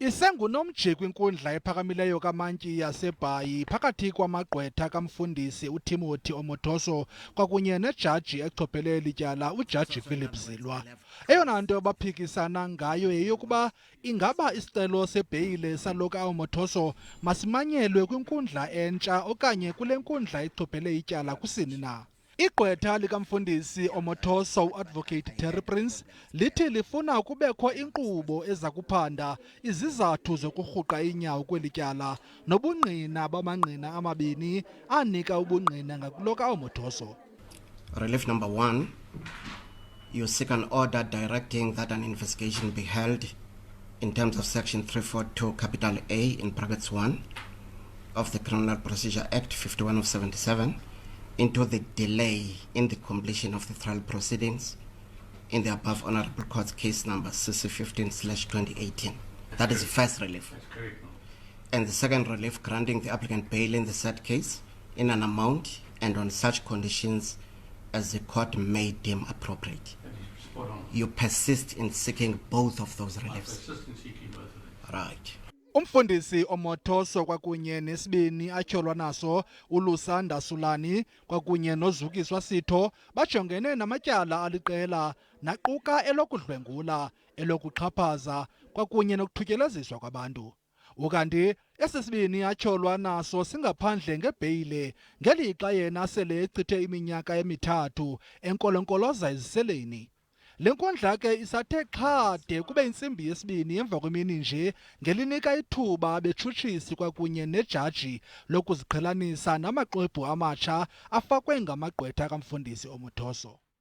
Isengunomji kwinkundla ephakamileyo kamantyi yaseBhayi phakathi kwamagqwetha kaMfundisi uTimothy Omotoso kwakunye nejaji echophele elityala uJaji Philip Zilwa. Eyona nto baphikisana ngayo yeyokuba ingaba isicelo seBheyile saloka Omotoso masimanyelwe kwinkundla entsha okanye kule nkundla echophele ityala kusini na. Igqwetha likaMfundisi Omotoso uAdvocate Terry Prince lithi lifuna kubekho inkqubo eza kuphanda izizathu zokurhuqa inyawo kwelityala nobungqina bamangqina amabini anika ubungqina ngakuloka Omotoso. Relief number 1, you seek an order directing that an investigation be held in terms of section 342 capital A in brackets 1 of the Criminal Procedure Act 51 of 77 into the delay in the completion of the trial proceedings in the above honorable court case number CC 15/2018. That is the first relief. And the second relief, granting the applicant bail in the said case in an amount and on such conditions as the court may deem appropriate. You persist in seeking both of those reliefs. I persist in seeking both of them. Right. Umfundisi Omotoso kwakunye nesibini atyholwa naso uLusanda Sulani kwakunye noZukiswa Sitho bajongene namatyala aliqela naquka elokudlwengula, elokuxhaphaza kwakunye nokuthutyeleziswa kwabantu. Ukanti esisibini atyholwa naso singaphandle ngebheyile ngelixa yena sele echithe iminyaka emithathu enkolonkoloza eziseleni. Le nkundla ke isathe qha de kube intsimbi yesibini emva kwemini nje ngelinika ithuba betshutshisi kwakunye nejaji lokuziqhelanisa namaxwebhu amatsha afakwe ngamagqwetha kaMfundisi Omotoso.